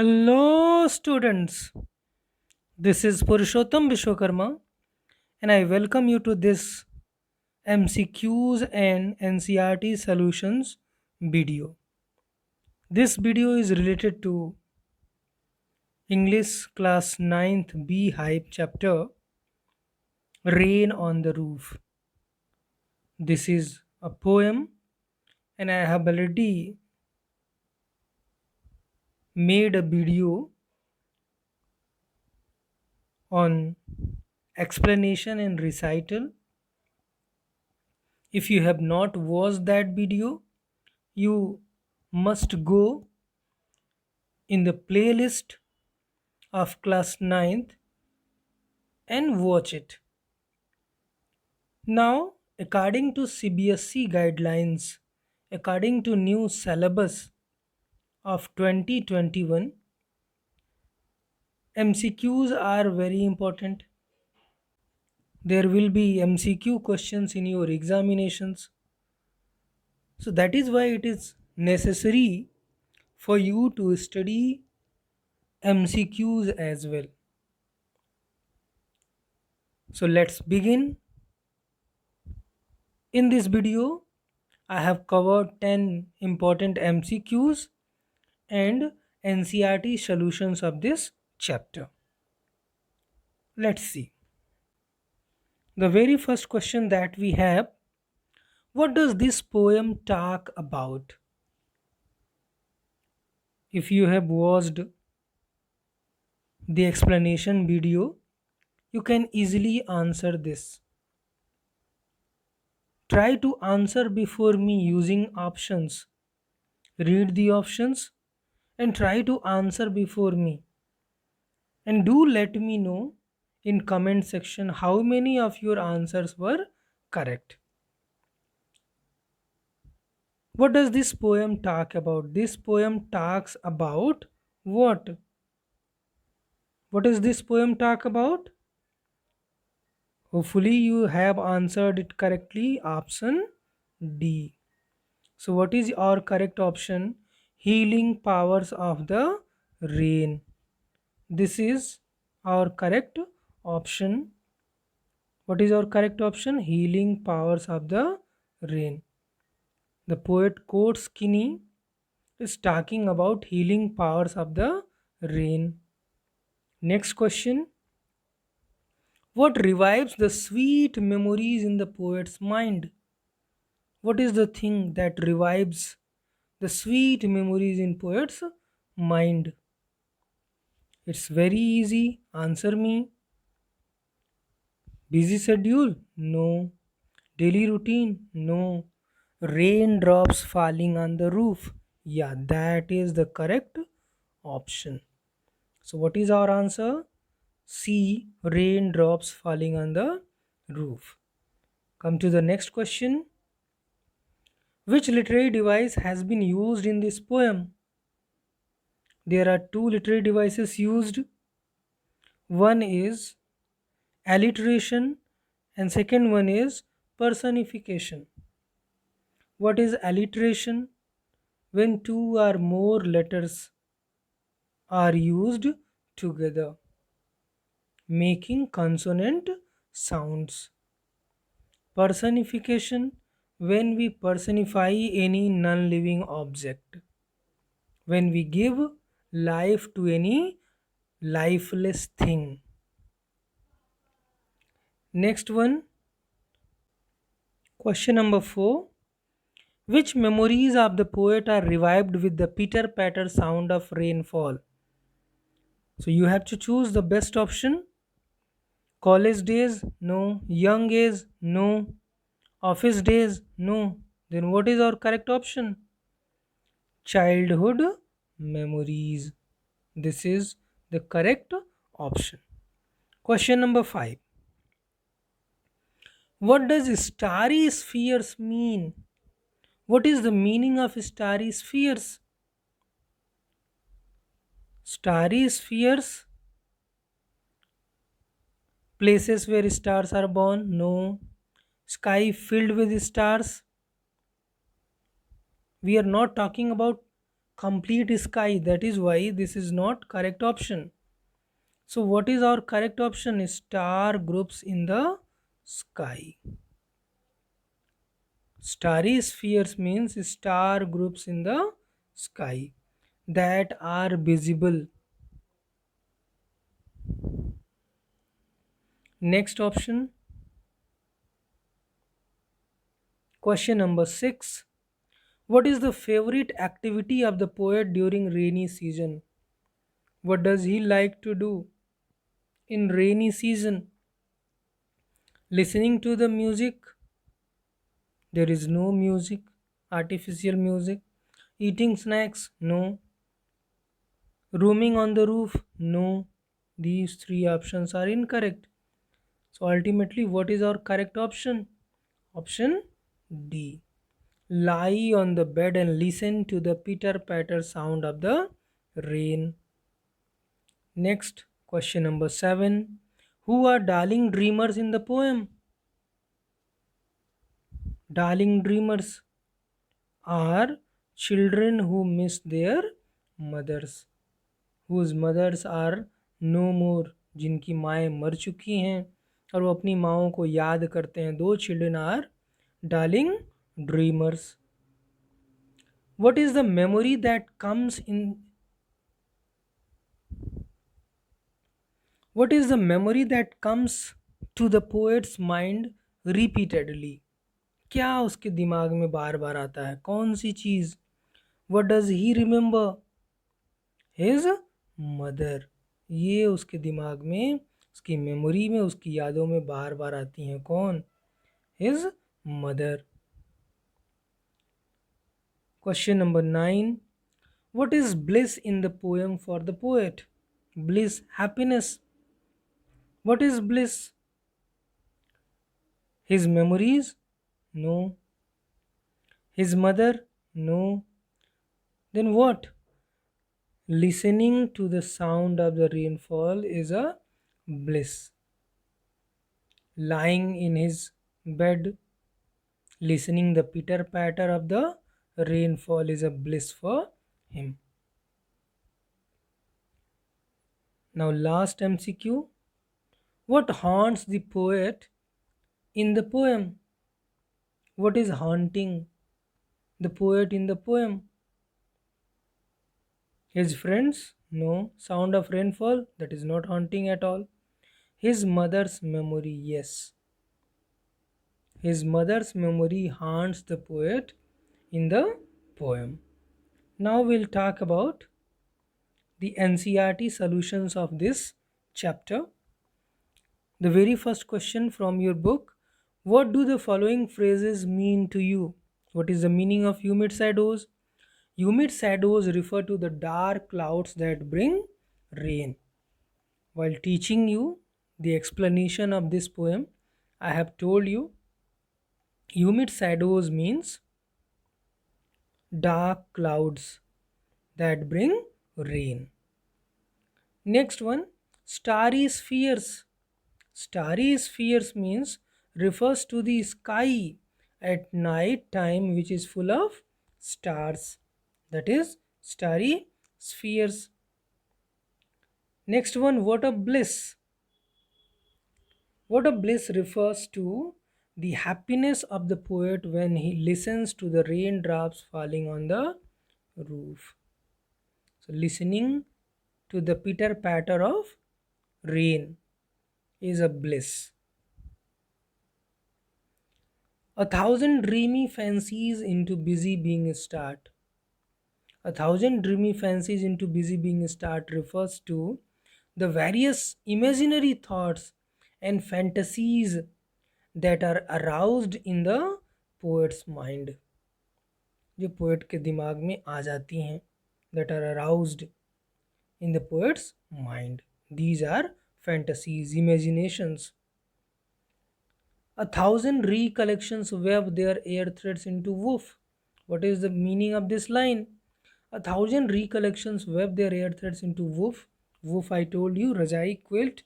Hello, students. This is Purushottam Vishwakarma, and I welcome you to this MCQs and NCRT solutions video. This video is related to English class 9th B Hype chapter Rain on the Roof. This is a poem, and I have already made a video on explanation and recital. If you have not watched that video, you must go in the playlist of class 9th and watch it. Now, according to CBSE guidelines, according to new syllabus of 2021, MCQs are very important. There will be MCQ questions in your examinations. So that is why it is necessary for you to study MCQs as well. So let's begin. In this video, I have covered 10 important MCQs and NCRT solutions of this chapter. Let's see. The very first question that we have, what does this poem talk about? If you have watched the explanation video, you can easily answer this. Try to answer before me using options. Read the options and try to answer before me. And do let me know in comment section how many of your answers were correct. What does this poem talk about? This poem talks about what? What does this poem talk about? Hopefully you have answered it correctly. Option D. So what is our correct option? Healing powers of the rain. This is our correct option. What is our correct option? Healing powers of the rain. The poet quotes Kinney is talking about healing powers of the rain. Next question. What revives the sweet memories in the poet's mind? What is the thing that revives the sweet memories in poet's mind? It's very easy. Answer me. Busy schedule? No. Daily routine? No. Raindrops falling on the roof? Yeah, that is the correct option. So, what is our answer? C. Raindrops falling on the roof. Come to the next question. Which literary device has been used in this poem? There are two literary devices used. One is alliteration and second one is personification. What is alliteration? When two or more letters are used together, making consonant sounds. Personification, when we personify any non-living object, when we give life to any lifeless thing. Next one, question number 4. Which memories of the poet are revived with the pitter patter sound of rainfall? So you have to choose the best option. College days? No. Young age? No. Office days? No. Then what is our correct option? Childhood memories. This is the correct option. Question number 5. What does starry spheres mean? What is the meaning of starry spheres? Starry spheres, places where stars are born? No. Sky filled with stars? We are not talking about complete sky. That is why this is not correct option. So what is our correct option? Star groups in the sky. Starry spheres means star groups in the sky that are visible. Next option, question number 6. What is the favorite activity of the poet during rainy season? What does he like to do in rainy season? Listening to the music? There is no music, artificial music. Eating snacks? No. Roaming on the roof? No. These three options are incorrect. So ultimately, what is our correct option? Option D. Lie on the bed and listen to the pitter patter sound of the rain. Next, question number 7. Who are darling dreamers in the poem? Darling dreamers are children who miss their mothers, whose mothers are no more, जिनकी माएँ मर चुकी हैं और वो अपनी माँओं को याद करते हैं. Those children are darling dreamers. What is the memory that comes in? What is the memory that comes to the poet's mind repeatedly? क्या उसके दिमाग में बार बार आता है? कौन सी चीज़? What does he remember? His mother. ये उसके दिमाग में, उसकी मेमोरी में, उसकी यादों में बार बार आती हैं. कौन? His mother. Question number 9. What is bliss in the poem for the poet? Bliss, happiness. What is bliss? His memories? No. His mother? No. Then what? Listening to the sound of the rainfall is a bliss. Lying in his bed, listening the pitter patter of the rainfall is a bliss for him. Now last MCQ. What haunts the poet in the poem? What is haunting the poet in the poem? His friends? No. Sound of rainfall? That is not haunting at all. His mother's memory? Yes. His mother's memory haunts the poet in the poem. Now we'll talk about the NCERT solutions of this chapter. The very first question from your book: what do the following phrases mean to you? What is the meaning of humid shadows? Humid shadows refer to the dark clouds that bring rain. While teaching you the explanation of this poem, I have told you humid shadows means dark clouds that bring rain. Next one, starry spheres. Starry spheres means refers to the sky at night time which is full of stars. That is starry spheres. Next one, what a bliss. What a bliss refers to the happiness of the poet when he listens to the raindrops falling on the roof. So listening to the pitter patter of rain is a bliss. A thousand dreamy fancies into busy being start. A thousand dreamy fancies into busy being start refers to the various imaginary thoughts and fantasies that are aroused in the poet's mind. जो poet के दिमाग में आ जाती हैं, that are aroused in the poet's mind. These are fantasies, imaginations. A thousand recollections web their air threads into woof. What is the meaning of this line? A thousand recollections web their air threads into woof. Woof, I told you, Rajai quilt.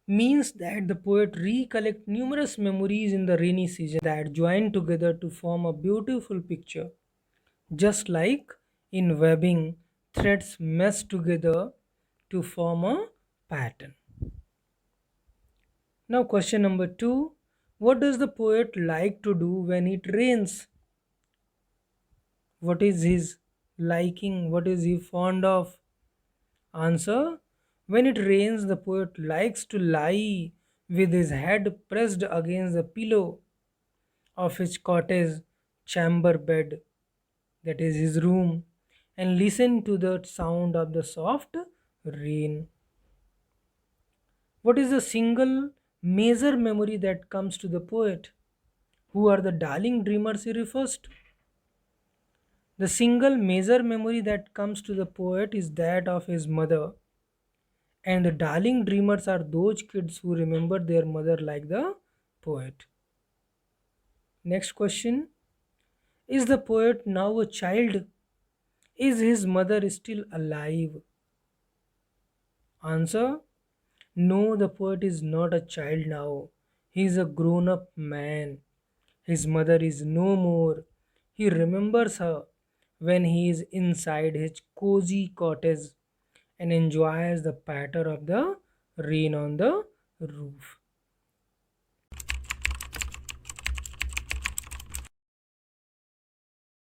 Means that the poet recollect numerous memories in the rainy season that join together to form a beautiful picture, just like In webbing, threads mesh together to form a pattern. Now, question number 2. What does the poet like to do when it rains? What is his liking? What is he fond of? Answer. When it rains, the poet likes to lie with his head pressed against the pillow of his cottage chamber bed, that is his room, and listen to the sound of the soft rain. What is the single major memory that comes to the poet? Who are the darling dreamers he refers to? The single major memory that comes to the poet is that of his mother, and the darling dreamers are those kids who remember their mother like the poet. Next question. Is the poet now a child? Is his mother still alive? Answer. No, the poet is not a child now. He is a grown up man. His mother is no more. He remembers her when he is inside his cozy cottage and enjoys the patter of the rain on the roof.